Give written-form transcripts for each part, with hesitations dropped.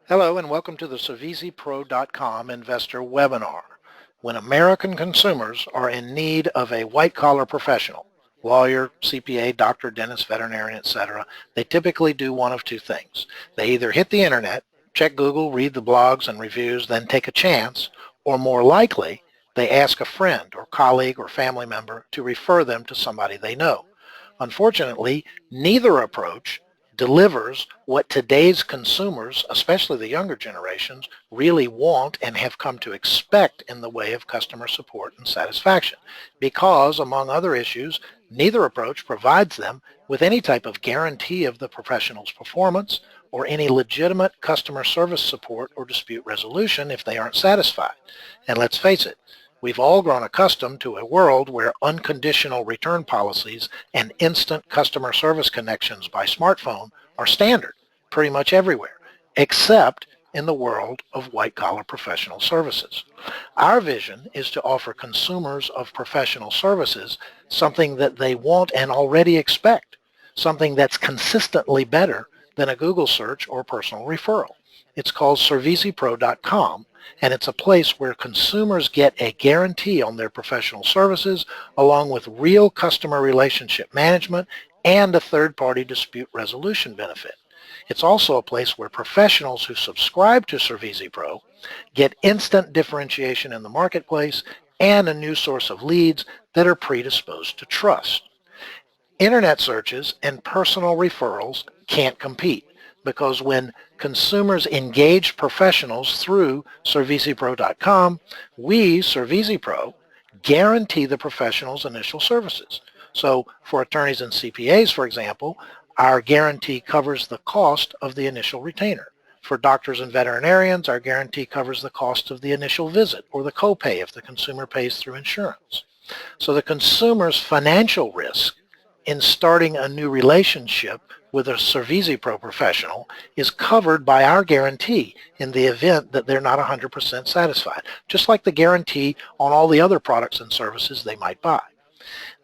Hello and welcome to the ServiziPro.com Investor Webinar. When American consumers are in need of a white-collar professional, lawyer, CPA, doctor, dentist, veterinarian, etc., they typically do one of two things. They either hit the internet, check Google, read the blogs and reviews, then take a chance, or more likely, they ask a friend or colleague or family member to refer them to somebody they know. Unfortunately, neither approach delivers what today's consumers, especially the younger generations, really want and have come to expect in the way of customer support and satisfaction. Because, among other issues, neither approach provides them with any type of guarantee of the professional's performance or any legitimate customer service support or dispute resolution if they aren't satisfied. And let's face it, we've all grown accustomed to a world where unconditional return policies and instant customer service connections by smartphone are standard pretty much everywhere, except in the world of white-collar professional services. Our vision is to offer consumers of professional services something that they want and already expect, something that's consistently better than a Google search or personal referral. It's called ServiziPro.com, and it's a place where consumers get a guarantee on their professional services along with real customer relationship management and a third-party dispute resolution benefit. It's also a place where professionals who subscribe to ServiziPro get instant differentiation in the marketplace and a new source of leads that are predisposed to trust. Internet searches and personal referrals can't compete, because when consumers engage professionals through ServiziPro.com, we, ServiziPro, guarantee the professional's initial services. So for attorneys and CPAs, for example, our guarantee covers the cost of the initial retainer. For doctors and veterinarians, our guarantee covers the cost of the initial visit or the copay if the consumer pays through insurance. So the consumer's financial risk in starting a new relationship with a ServiziPro professional is covered by our guarantee in the event that they're not 100% satisfied, just like the guarantee on all the other products and services they might buy.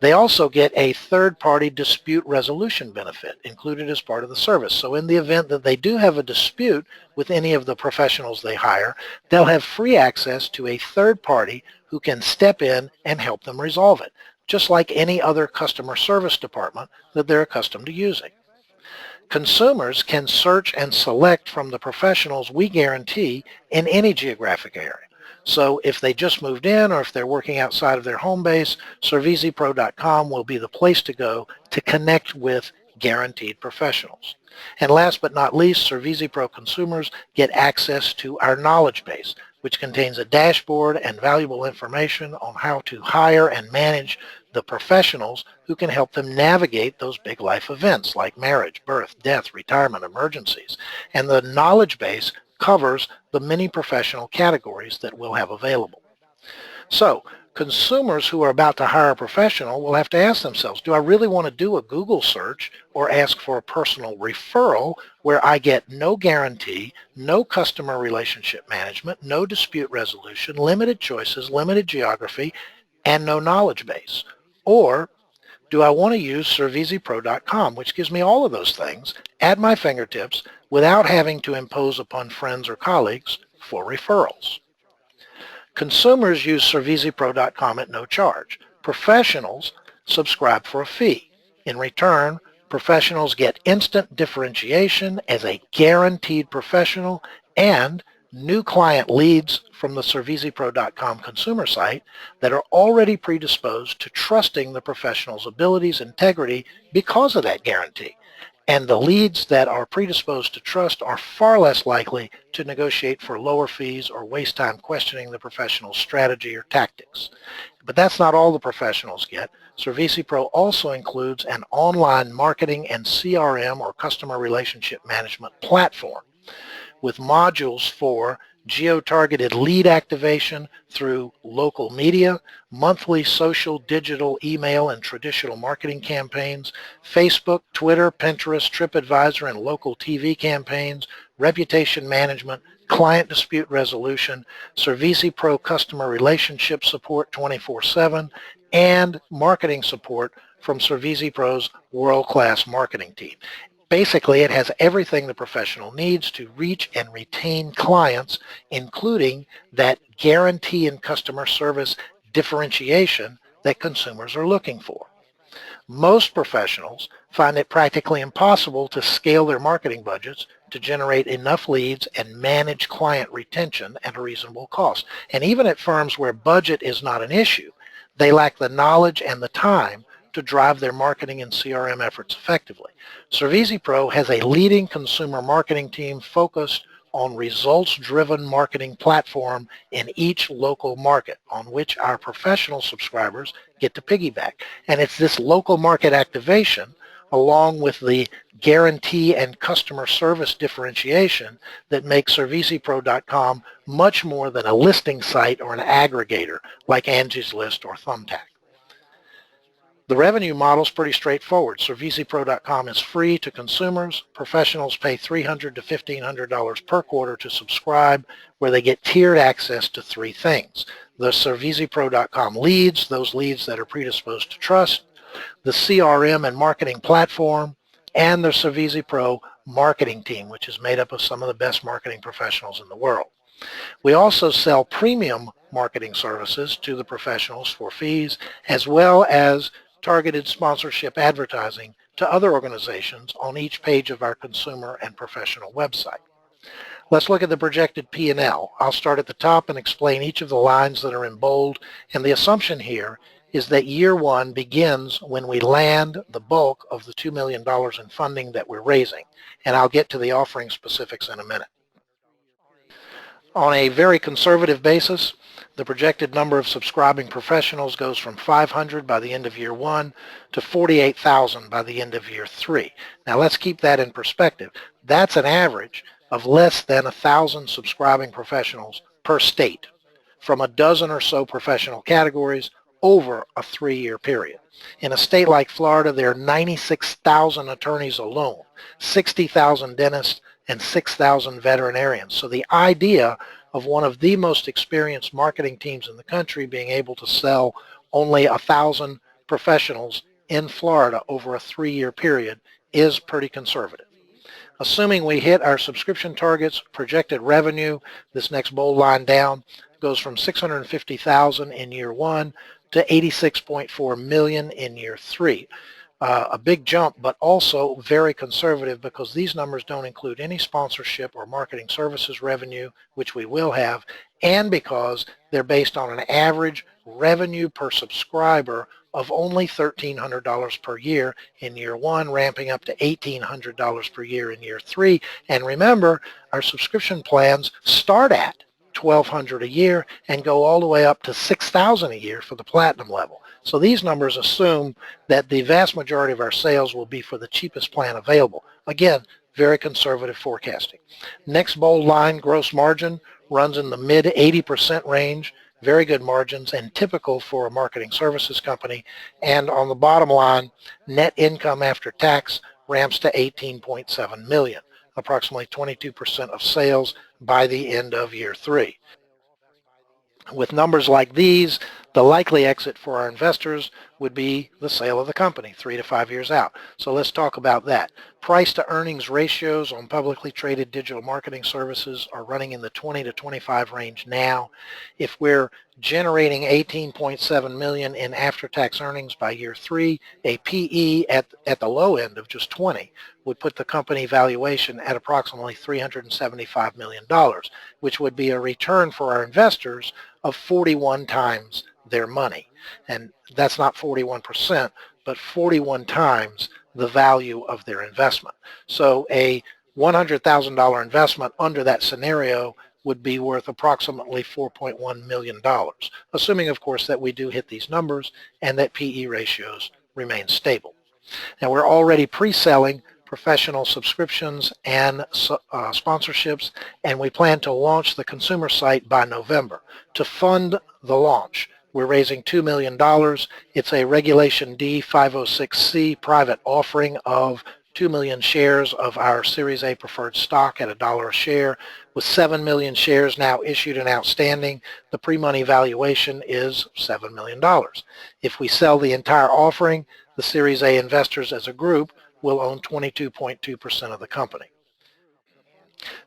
They also get a third-party dispute resolution benefit included as part of the service. So in the event that they do have a dispute with any of the professionals they hire, they'll have free access to a third party who can step in and help them resolve it, just like any other customer service department that they're accustomed to using. Consumers can search and select from the professionals we guarantee in any geographic area. So if they just moved in or if they're working outside of their home base, ServiziPro.com will be the place to go to connect with guaranteed professionals. And last but not least, ServiziPro consumers get access to our knowledge base, which contains a dashboard and valuable information on how to hire and manage the professionals who can help them navigate those big life events like marriage, birth, death, retirement, emergencies. And the knowledge base covers the many professional categories that we'll have available. So consumers who are about to hire a professional will have to ask themselves, do I really want to do a Google search or ask for a personal referral where I get no guarantee, no customer relationship management, no dispute resolution, limited choices, limited geography, and no knowledge base? Or do I want to use ServiziPro.com, which gives me all of those things at my fingertips without having to impose upon friends or colleagues for referrals? Consumers use ServiziPro.com at no charge. Professionals subscribe for a fee. In return, professionals get instant differentiation as a guaranteed professional and new client leads from the ServiziPro.com consumer site that are already predisposed to trusting the professional's abilities and integrity because of that guarantee. And the leads that are predisposed to trust are far less likely to negotiate for lower fees or waste time questioning the professional's strategy or tactics. But that's not all the professionals get. ServiziPro also includes an online marketing and CRM or customer relationship management platform with modules for geo-targeted lead activation through local media, monthly social, digital, email, and traditional marketing campaigns, Facebook, Twitter, Pinterest, TripAdvisor, and local TV campaigns, reputation management, client dispute resolution, ServiziPro customer relationship support 24/7, and marketing support from Servizi Pro's world-class marketing team. Basically, it has everything the professional needs to reach and retain clients, including that guarantee and customer service differentiation that consumers are looking for. Most professionals find it practically impossible to scale their marketing budgets to generate enough leads and manage client retention at a reasonable cost. And even at firms where budget is not an issue, they lack the knowledge and the time to drive their marketing and CRM efforts effectively. Servizi Pro has a leading consumer marketing team focused on results-driven marketing platform in each local market on which our professional subscribers get to piggyback. And it's this local market activation along with the guarantee and customer service differentiation that makes ServiziPro.com much more than a listing site or an aggregator like Angie's List or Thumbtack. The revenue model is pretty straightforward. ServiziPro.com is free to consumers. Professionals pay $300 to $1,500 per quarter to subscribe, where they get tiered access to three things: the ServiziPro.com leads, those leads that are predisposed to trust, the CRM and marketing platform, and the Servizi Pro marketing team, which is made up of some of the best marketing professionals in the world. We also sell premium marketing services to the professionals for fees, as well as targeted sponsorship advertising to other organizations on each page of our consumer and professional website. Let's look at the projected P&L. I'll start at the top and explain each of the lines that are in bold, and the assumption here is that year one begins when we land the bulk of the $2 million in funding that we're raising, and I'll get to the offering specifics in a minute. On a very conservative basis, the projected number of subscribing professionals goes from 500 by the end of year one to 48,000 by the end of year three. Now let's keep that in perspective. That's an average of less than 1,000 subscribing professionals per state from a dozen or so professional categories over a 3-year period. In a state like Florida, there are 96,000 attorneys alone, 60,000 dentists, and 6,000 veterinarians. So the idea of one of the most experienced marketing teams in the country being able to sell only 1,000 professionals in Florida over a 3-year period is pretty conservative. Assuming we hit our subscription targets, projected revenue, this next bold line down, goes from $650,000 in year one to $86.4 million in year three. A big jump, but also very conservative because these numbers don't include any sponsorship or marketing services revenue, which we will have, and because they're based on an average revenue per subscriber of only $1,300 per year in year one, ramping up to $1,800 per year in year three. And remember, our subscription plans start at $1,200 a year and go all the way up to $6,000 a year for the platinum level. So these numbers assume that the vast majority of our sales will be for the cheapest plan available. Again, very conservative forecasting. Next bold line, gross margin, runs in the mid 80% range, very good margins and typical for a marketing services company. And on the bottom line, net income after tax ramps to $18.7 million, approximately 22% of sales by the end of year three. With numbers like these, the likely exit for our investors would be the sale of the company 3 to 5 years out. So let's talk about that. Price to earnings ratios on publicly traded digital marketing services are running in the 20 to 25 range now. If we're generating $18.7 million in after-tax earnings by year three, a PE at the low end of just 20 would put the company valuation at approximately $375 million, which would be a return for our investors of 41 times their money. And that's not 41%, but 41 times the value of their investment. So a $100,000 investment under that scenario would be worth approximately $4.1 million, assuming, of course, that we do hit these numbers and that PE ratios remain stable. Now, we're already pre-selling professional subscriptions and sponsorships, and we plan to launch the consumer site by November. To fund the launch, we're raising $2 million. It's a Regulation D 506C private offering of 2 million shares of our Series A preferred stock at $1 a share. With 7 million shares now issued and outstanding, the pre-money valuation is $7 million. If we sell the entire offering, The Series A investors as a group will own 22.2% of the company.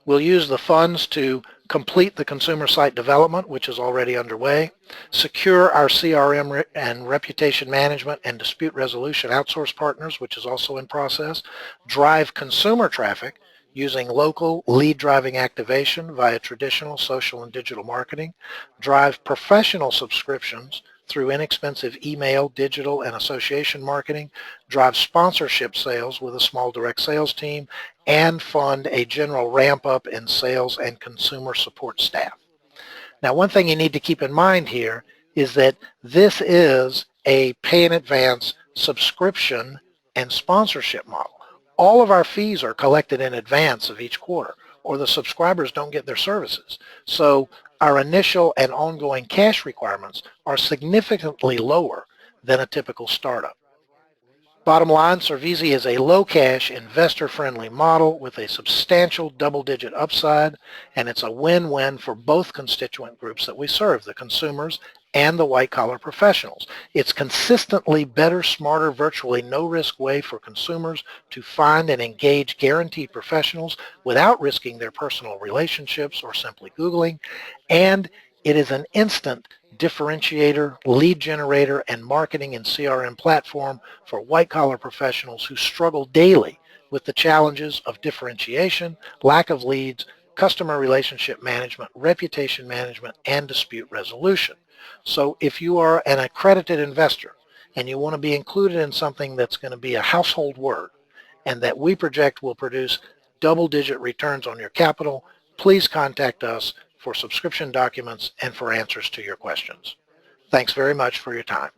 We'll use the funds to complete the consumer site development, which is already underway, secure our CRM and reputation management and dispute resolution outsource partners, which is also in process, drive consumer traffic using local lead driving activation via traditional social and digital marketing, drive professional subscriptions through inexpensive email, digital, and association marketing, drive sponsorship sales with a small direct sales team, and fund a general ramp up in sales and consumer support staff. Now, one thing you need to keep in mind here is that this is a pay in advance subscription and sponsorship model. All of our fees are collected in advance of each quarter, or the subscribers don't get their services. So our initial and ongoing cash requirements are significantly lower than a typical startup. Bottom line, Servizi is a low-cash, investor-friendly model with a substantial double-digit upside, and it's a win-win for both constituent groups that we serve, the consumers and the white-collar professionals. It's consistently better, smarter, virtually no-risk way for consumers to find and engage guaranteed professionals without risking their personal relationships or simply Googling, and it is an instant differentiator, lead generator, and marketing and CRM platform for white-collar professionals who struggle daily with the challenges of differentiation, lack of leads, customer relationship management, reputation management, and dispute resolution. So if you are an accredited investor and you want to be included in something that's going to be a household word and that we project will produce double-digit returns on your capital, please contact us for subscription documents and for answers to your questions. Thanks very much for your time.